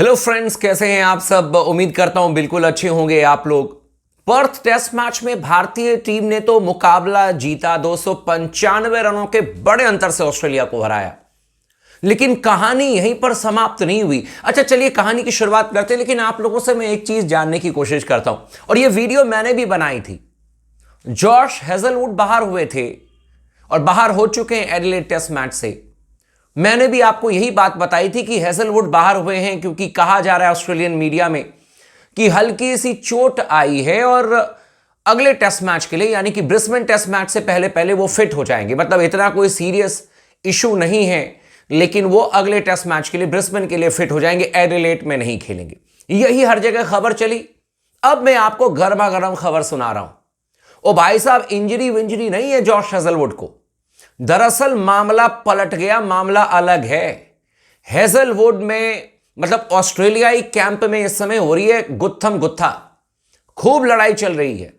Hello friends, कैसे हैं आप सब। उम्मीद करता हूं बिल्कुल अच्छे होंगे आप लोग। पर्थ टेस्ट मैच में भारतीय टीम ने तो मुकाबला जीता, 295 रनों के बड़े अंतर से ऑस्ट्रेलिया को हराया। लेकिन कहानी यहीं पर समाप्त नहीं हुई। अच्छा चलिए कहानी की शुरुआत करते हैं, लेकिन आप लोगों से मैं एक चीज जानने की कोशिश करता हूं और यह वीडियो मैंने भी बनाई थी। जॉश हेजलवुड बाहर हुए थे और बाहर हो चुके हैं एडिलेड टेस्ट मैच से। मैंने भी आपको यही बात बताई थी कि हेजलवुड बाहर हुए हैं क्योंकि कहा जा रहा है ऑस्ट्रेलियन मीडिया में कि हल्की सी चोट आई है और अगले टेस्ट मैच के लिए यानी कि ब्रिस्बेन टेस्ट मैच से पहले पहले वो फिट हो जाएंगे। मतलब इतना कोई सीरियस इशू नहीं है, लेकिन वो अगले टेस्ट मैच के लिए ब्रिस्बेन के लिए फिट हो जाएंगे, एडिलेड में नहीं खेलेंगे। यही हर जगह खबर चली। अब मैं आपको गर्मा गर्म खबर सुना रहा हूं। ओ भाई साहब, इंजरी विंजरी नहीं है जॉश हेजलवुड को। दरअसल मामला पलट गया, मामला अलग है। हेजलवुड में मतलब ऑस्ट्रेलियाई कैंप में इस समय हो रही है गुत्थम गुत्था, खूब लड़ाई चल रही है।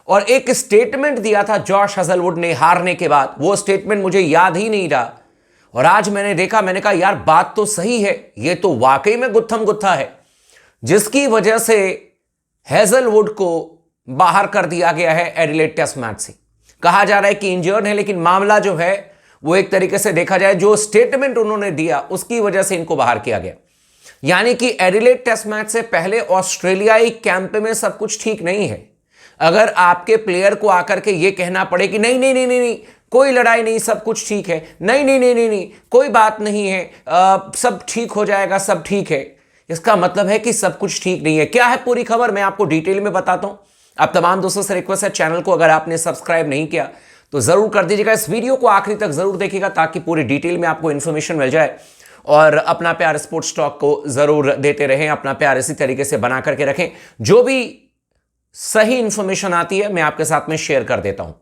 और एक स्टेटमेंट दिया था जॉश हेजलवुड ने हारने के बाद, वो स्टेटमेंट मुझे याद ही नहीं रहा। और आज मैंने देखा, मैंने कहा यार बात तो सही है, ये तो वाकई में गुत्थम गुत्था है, जिसकी वजह से हेजलवुड को बाहर कर दिया गया है एडिलेड टेस्ट मैच से। कहा जा रहा है कि इंजर्ड है, लेकिन मामला जो है वो एक तरीके से देखा जाए जो स्टेटमेंट उन्होंने दिया उसकी वजह से इनको बाहर किया गया। यानी कि एडिलेड टेस्ट मैच से पहले ऑस्ट्रेलियाई कैंप में सब कुछ ठीक नहीं है। अगर आपके प्लेयर को आकर के ये कहना पड़े कि नहीं नहीं नहीं नहीं नहीं कोई लड़ाई नहीं, सब कुछ ठीक है, नहीं नहीं नहीं नहीं नहीं कोई बात नहीं है, सब ठीक हो जाएगा, सब ठीक है, इसका मतलब है कि सब कुछ ठीक नहीं है। क्या है पूरी खबर, मैं आपको डिटेल में बताता हूं। आप तमाम दोस्तों से रिक्वेस्ट है, चैनल को अगर आपने सब्सक्राइब नहीं किया तो जरूर कर दीजिएगा। इस वीडियो को आखिरी तक जरूर देखिएगा ताकि पूरी डिटेल में आपको इंफॉर्मेशन मिल जाए। और अपना प्यार स्पोर्ट्स टॉक को जरूर देते रहें, अपना प्यार इसी तरीके से बना करके रखें। जो भी सही इंफॉर्मेशन आती है मैं आपके साथ में शेयर कर देता हूं।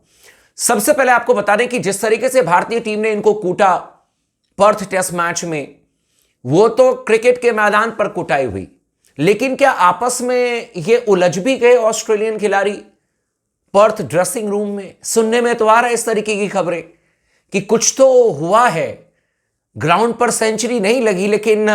सबसे पहले आपको बता दें कि जिस तरीके से भारतीय टीम ने इनको कूटा पर्थ टेस्ट मैच में, वो तो क्रिकेट के मैदान पर कुटाई हुई, लेकिन क्या आपस में ये उलझ भी गए ऑस्ट्रेलियन खिलाड़ी पर्थ ड्रेसिंग रूम में। सुनने में तो आ रहा है इस तरीके की खबरें कि कुछ तो हुआ है, ग्राउंड पर सेंचुरी नहीं लगी, लेकिन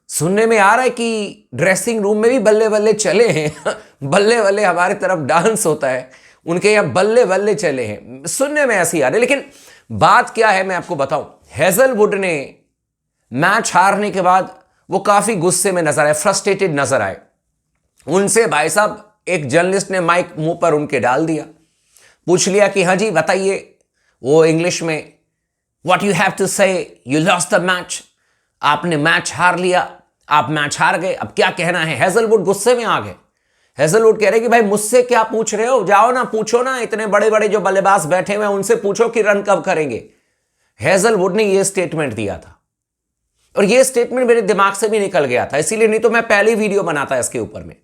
सुनने में आ रहा है कि ड्रेसिंग रूम में भी बल्ले बल्ले चले हैं। बल्ले बल्ले हमारे तरफ डांस होता है, उनके यहां बल्ले बल्ले चले हैं, सुनने में ऐसी आ रही है। लेकिन बात क्या है मैं आपको बताऊं। हेजलवुड ने मैच हारने के बाद वो काफी गुस्से में नजर आए, फ्रस्ट्रेटेड नजर आए। उनसे भाई साहब एक जर्नलिस्ट ने माइक मुंह पर उनके डाल दिया, पूछ लिया कि हाँ जी बताइए, वो इंग्लिश में, व्हाट यू हैव टू से, यू लॉस्ट द मैच, आपने मैच हार लिया, आप मैच हार गए, अब क्या कहना है। हेजलवुड गुस्से में आ गए। हेजलवुड कह रहे कि भाई मुझसे क्या पूछ रहे हो, जाओ ना पूछो ना, इतने बड़े बड़े जो बल्लेबाज बैठे हुए हैं उनसे पूछो कि रन कब करेंगे। हेजलवुड ने यह स्टेटमेंट दिया था और यह स्टेटमेंट मेरे दिमाग से भी निकल गया था, इसीलिए नहीं तो मैं पहली वीडियो बनाता इसके ऊपर में।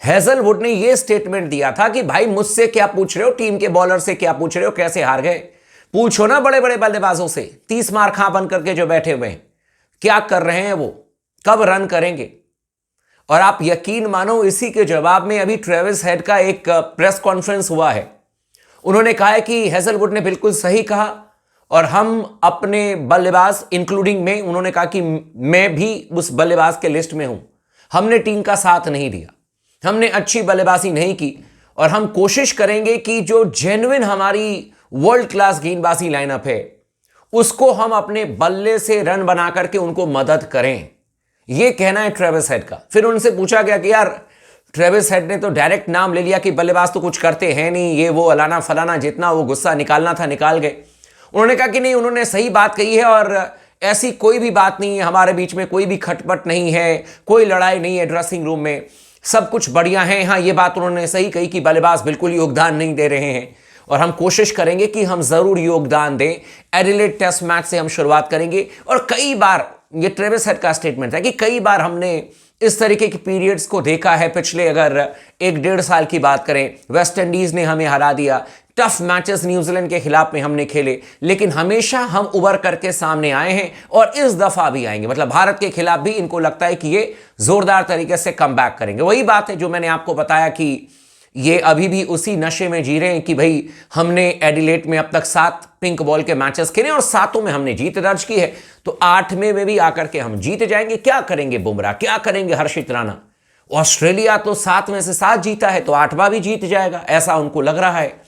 हेजलवुड ने यह स्टेटमेंट दिया था कि भाई मुझसे क्या पूछ रहे हो, टीम के बॉलर से क्या पूछ रहे हो, कैसे हार गए, पूछो ना बड़े बड़े बल्लेबाजों से, 30 मार खां बन करके जो बैठे हुए हैं, क्या कर रहे हैं वो, कब रन करेंगे। और आप यकीन मानो इसी के जवाब में अभी ट्रेविस हेड का एक प्रेस कॉन्फ्रेंस हुआ है। उन्होंने कहा है कि हेजलवुड ने बिल्कुल सही कहा और हम अपने बल्लेबाज इंक्लूडिंग में, उन्होंने कहा कि मैं भी उस बल्लेबाज के लिस्ट में हूं, हमने टीम का साथ नहीं दिया, हमने अच्छी बल्लेबाजी नहीं की और हम कोशिश करेंगे कि जो जेन्युइन हमारी वर्ल्ड क्लास गेंदबाजी लाइनअप है उसको हम अपने बल्ले से रन बना करके उनको मदद करें। यह कहना है ट्रेविस हेड का। फिर उनसे पूछा गया कि यार ट्रेविस हेड ने तो डायरेक्ट नाम ले लिया कि बल्लेबाज तो कुछ करते हैं नहीं, ये वो अलाना फलाना, जितना वो गुस्सा निकालना था निकाल गए। उन्होंने कहा कि नहीं, उन्होंने सही बात कही है और ऐसी कोई भी बात नहीं है, हमारे बीच में कोई भी खटपट नहीं है, कोई लड़ाई नहीं है ड्रेसिंग रूम में, सब कुछ बढ़िया है। हाँ ये बात उन्होंने सही कही कि बल्लेबाज बिल्कुल योगदान नहीं दे रहे हैं और हम कोशिश करेंगे कि हम जरूर योगदान दें। एडिलेड टेस्ट मैच से हम शुरुआत करेंगे। और कई बार, ये ट्रेविस हेड का स्टेटमेंट है कि कई बार हमने इस तरीके की पीरियड्स को देखा है, पिछले अगर 1-1.5 साल की बात करें, वेस्ट इंडीज ने हमें हरा दिया, टफ मैचेस न्यूजीलैंड के खिलाफ में हमने खेले, लेकिन हमेशा हम उभर करके सामने आए हैं और इस दफा भी आएंगे। मतलब भारत के खिलाफ भी इनको लगता है कि ये जोरदार तरीके से कमबैक करेंगे। वही बात है जो मैंने आपको बताया कि ये अभी भी उसी नशे में जी रहे हैं कि भाई हमने एडिलेड में अब तक 7 पिंक बॉल के मैचेस खेले और 7 में हमने जीत दर्ज की है, तो 8वें में भी आकर के हम जीत जाएंगे। क्या करेंगे बुमराह, क्या करेंगे हर्षित राणा? ऑस्ट्रेलिया तो 7 में से 7 जीता है, तो 8वां भी जीत जाएगा, ऐसा उनको लग रहा है।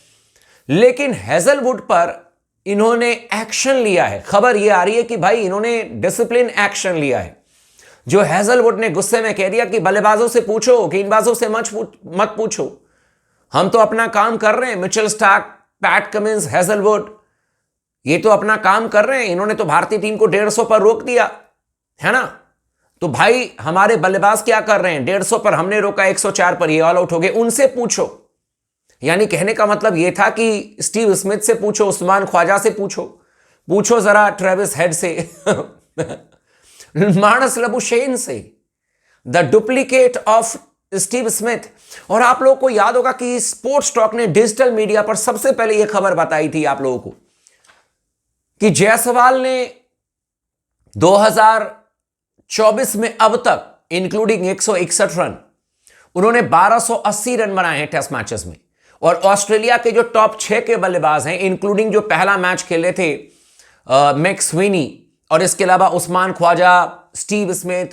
लेकिन हेजलवुड पर इन्होंने एक्शन लिया है। खबर यह आ रही है कि भाई इन्होंने डिसिप्लिन एक्शन लिया है। जो हेजलवुड ने गुस्से में कह दिया कि बल्लेबाजों से पूछो, गेंदबाजों से मत पूछो, हम तो अपना काम कर रहे हैं। Mitchell Starc, PAT Cummins, Hazlewood, ये तो अपना काम कर रहे हैं। इन्होंने तो भारतीय टीम को 150 पर रोक दिया है ना, तो भाई हमारे बल्लेबाज क्या कर रहे हैं? 150 पर हमने रोका, 104 पर ये ऑल आउट हो गए, उनसे पूछो। यानी कहने का मतलब यह था कि स्टीव स्मिथ से पूछो, उस्मान ख्वाजा से पूछो जरा ट्रेविस हेड से मार्नस लबुशेन से, the duplicate of Steve Smith. और आप लोगों को याद होगा कि स्पोर्ट्स टॉक ने डिजिटल मीडिया पर सबसे पहले यह खबर बताई थी आप लोगों को कि जायसवाल ने 2024 में अब तक इंक्लूडिंग 161 रन, उन्होंने 1280 रन बनाए हैं टेस्ट मैचेस में। और ऑस्ट्रेलिया के जो टॉप 6 के बल्लेबाज हैं, इंक्लूडिंग जो पहला मैच खेले थे मैक स्विनी, और इसके अलावा Usman Khawaja, Steve Smith,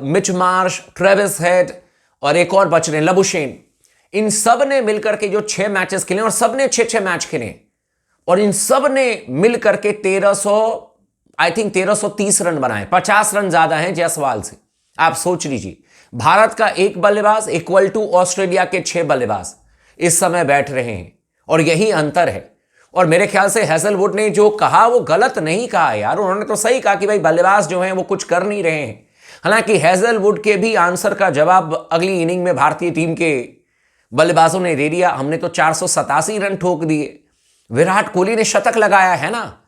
Mitch Marsh, Travis Head और एक और बच रहे हैं लबुशेन, इन सब ने मिलकर के जो 6 मैचेस खेले और सब ने 6-6 मैच खेले और इन सब ने मिलकर के 1330 रन बनाए, 50 रन ज्यादा हैं जायसवाल से। आप सोच लीजिए, भारत का एक बल्लेबाज इक्वल टू ऑस्ट्रेलिया के 6 बल्लेबाज इस समय बैठ रहे हैं, और यही अंतर है। और मेरे ख्याल से हेजलवुड ने जो कहा वो गलत नहीं कहा यार, उन्होंने तो सही कहा कि भाई बल्लेबाज जो हैं वो कुछ कर नहीं रहे हैं। हालांकि हेजलवुड के भी आंसर का जवाब अगली इनिंग में भारतीय टीम के बल्लेबाजों ने दे दिया। हमने तो 487 रन ठोक दिए, विराट कोहली ने शतक लगाया है ना,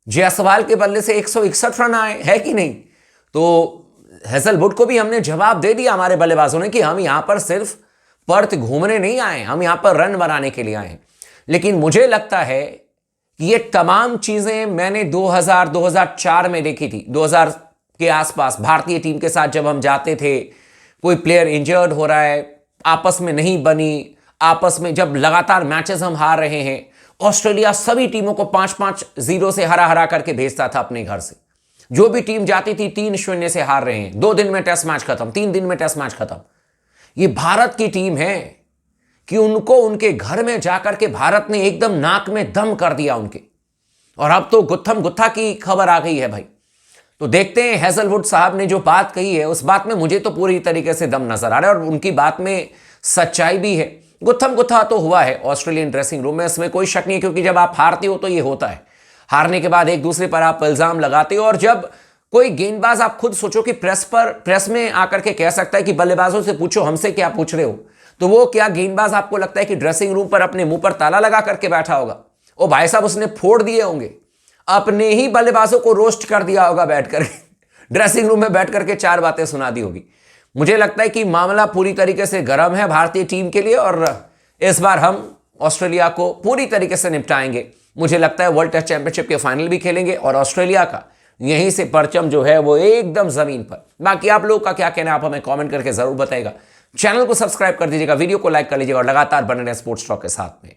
जायसवाल के बल्ले से 161 रन आए, है कि नहीं? तो हेजलवुड को भी हमने जवाब दे दिया हमारे बल्लेबाजों ने कि हम यहां पर सिर्फ पर्थ घूमने नहीं आए, हम यहां पर रन बनाने के लिए आए। लेकिन मुझे लगता है कि ये तमाम चीजें मैंने 2004 में देखी थी। 2000 के आसपास भारतीय टीम के साथ जब हम जाते थे, कोई प्लेयर इंजर्ड हो रहा है, आपस में नहीं बनी, आपस में जब लगातार मैचेस हम हार रहे हैं, ऑस्ट्रेलिया सभी टीमों को 5-5-0 से हरा करके भेजता था अपने घर से। जो भी टीम जाती थी 3-0 से हार रहे हैं, 2 दिन में टेस्ट मैच खत्म, 3 दिन में टेस्ट मैच खत्म। ये भारत की टीम है कि उनको उनके घर में जाकर के भारत ने एकदम नाक में दम कर दिया उनके, और अब तो गुत्थम गुत्था की खबर आ गई है भाई। तो देखते हैं हेजलवुड साहब ने जो बात कही है उस बात में मुझे तो पूरी तरीके से दम नजर आ रहा है, और उनकी बात में सच्चाई भी है। गुत्थम गुत्था तो हुआ है ऑस्ट्रेलियन ड्रेसिंग रूम में, इसमें कोई शक नहीं, क्योंकि जब आप हारते हो तो ये होता है। हारने के बाद एक दूसरे पर आप इल्जाम लगाते हो, और जब कोई गेंदबाज, आप खुद सोचो कि प्रेस में आकर के कह सकता है कि बल्लेबाजों से पूछो, हमसे क्या पूछ रहे हो, तो वो क्या गेंदबाज आपको लगता है कि ड्रेसिंग रूम पर अपने मुंह पर ताला लगा करके बैठा होगा? ओ भाई साहब, उसने फोड़ दिए होंगे, अपने ही बल्लेबाजों को रोस्ट कर दिया होगा बैठ करके ड्रेसिंग रूम में बैठ करके 4 बातें सुना दी होगी। मुझे लगता है कि मामला पूरी तरीके से गर्म है भारतीय टीम के लिए, और इस बार हम ऑस्ट्रेलिया को पूरी तरीके से निपटाएंगे। मुझे लगता है वर्ल्ड टेस्ट चैंपियनशिप के फाइनल भी खेलेंगे, और ऑस्ट्रेलिया का यहीं से परचम जो है वो एकदम जमीन पर। बाकी आप लोग का क्या कहना है, आप हमें कमेंट करके जरूर बताइएगा। चैनल को सब्सक्राइब कर दीजिएगा, वीडियो को लाइक कर लीजिएगा, और लगातार बने रहे स्पोर्ट्स टॉक के साथ में।